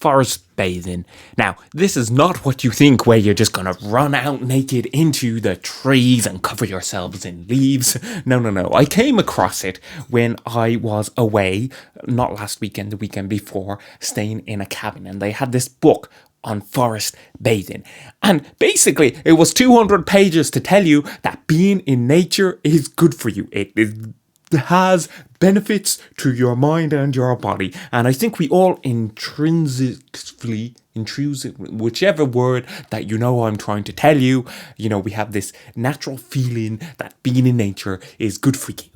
forest bathing. Now, this is not what you think, where you're just gonna run out naked into the trees and cover yourselves in leaves. No, no, no. I came across it when I was away, not last weekend, the weekend before, staying in a cabin, and they had this book on forest bathing. And basically, it was 200 pages to tell you that being in nature is good for you. It has benefits to your mind and your body. And I think we all intrinsically, whichever word that I'm trying to tell you, we have this natural feeling that being in nature is good for you.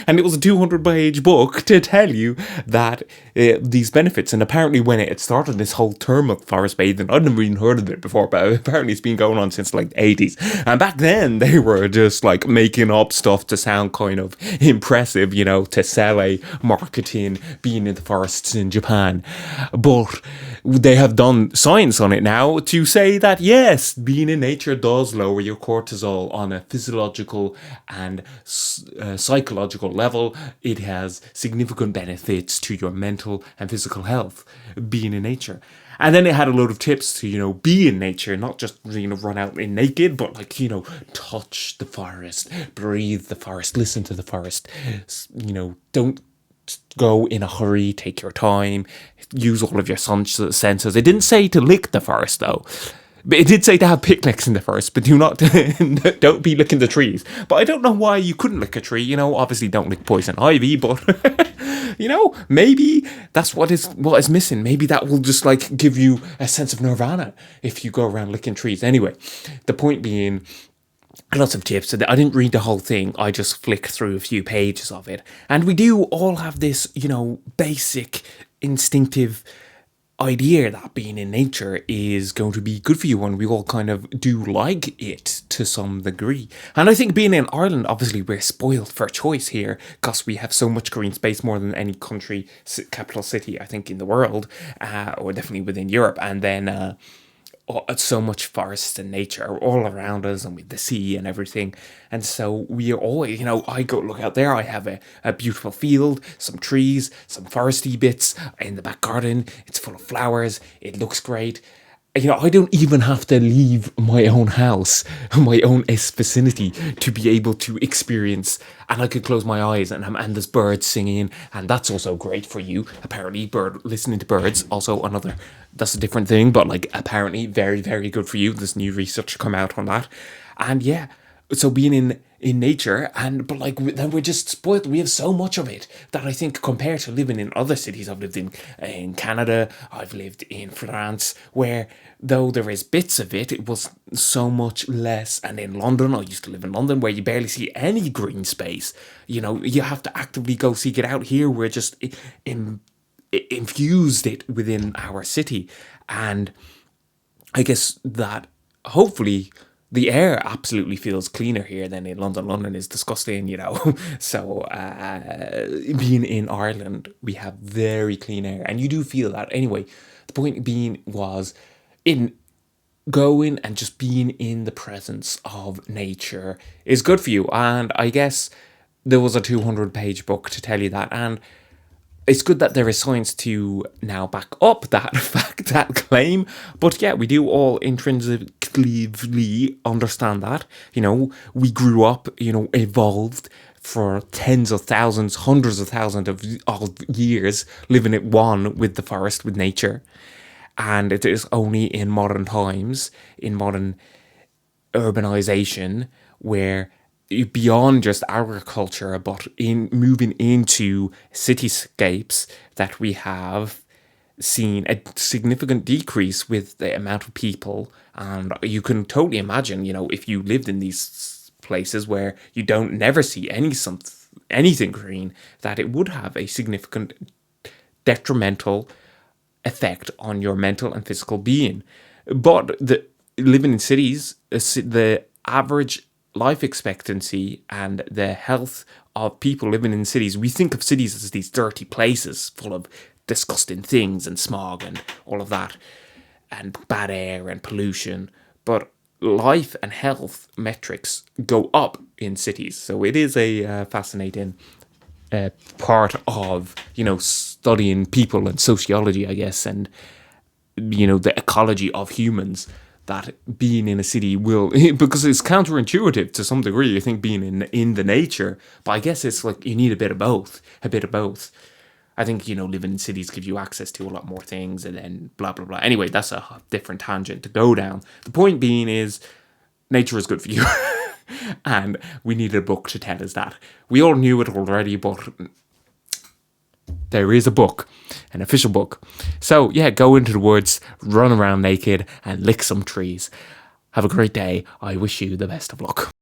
And it was a 200-page book to tell you that these benefits. And apparently when it started, this whole term of forest bathing, I'd never even heard of it before, but apparently it's been going on since like the 80s. And back then they were just like making up stuff to sound kind of impressive, to sell a marketing being in the forests in Japan. But they have done science on it now to say that yes, being in nature does lower your cortisol on a physiological and psychological level. It has significant benefits to your mental and physical health, being in nature. And then it had a load of tips to, be in nature, not just, run out in naked, but touch the forest, breathe the forest, listen to the forest, don't go in a hurry, take your time, use all of your senses. It didn't say to lick the forest though. But it did say to have picnics in the forest, but don't be licking the trees. But I don't know why you couldn't lick a tree. Obviously don't lick poison ivy, but maybe that's what is missing. Maybe that will just give you a sense of nirvana if you go around licking trees. Anyway, the point being, lots of tips. I didn't read the whole thing. I just flicked through a few pages of it. And we do all have this, basic instinctive idea that being in nature is going to be good for you, and we all kind of do like it to some degree. And I think being in Ireland, obviously we're spoiled for choice here because we have so much green space, more than any country, capital city I think in the world, or definitely within Europe. And then so much forest and nature all around us, and with the sea and everything. And so we are always, I go look out there, I have a beautiful field, some trees, some foresty bits in the back garden. It's full of flowers. It looks great. I don't even have to leave my own house, my own vicinity, to be able to experience. And I could close my eyes and there's birds singing, and that's also great for you. Apparently, listening to birds, also that's a different thing, but apparently very, very good for you. There's new research come out on that. And yeah, so being in nature, but then we're just spoiled. We have so much of it that I think, compared to living in other cities, I've lived in Canada, I've lived in France, where though there is bits of it, it was so much less. And in London, I used to live in London, where you barely see any green space. You have to actively go seek it out. Here we're just infused it within our city. And I guess that hopefully the air absolutely feels cleaner here than in London. London is disgusting, So being in Ireland, we have very clean air, and you do feel that. Anyway, the point being was, in going and just being in the presence of nature is good for you. And I guess there was a 200-page book to tell you that. And it's good that there is science to now back up that fact, that claim. But yeah, we do all intrinsically understand that. We grew up, evolved for tens of thousands, hundreds of thousands of years living at one with the forest, with nature. And it is only in modern times, in modern urbanization, where beyond just agriculture, but in moving into cityscapes, that we have seen a significant decrease with the amount of people. And you can totally imagine, if you lived in these places where you never see anything green, that it would have a significant detrimental effect on your mental and physical being. But living in cities, the average life expectancy and the health of people living in cities, we think of cities as these dirty places full of disgusting things and smog and all of that, and bad air and pollution. But life and health metrics go up in cities. So it is a fascinating part of, studying people and sociology, I guess, and the ecology of humans, that being in a city will because it's counterintuitive to some degree. You think being in the nature, but I guess it's like you need a bit of both. I think living in cities gives you access to a lot more things, and then blah blah blah. Anyway, that's a different tangent to go down. The point being is, nature is good for you. And we needed a book to tell us that. We all knew it already, but there is a book, an official book. So yeah, go into the woods, run around naked, and lick some trees. Have a great day. I wish you the best of luck.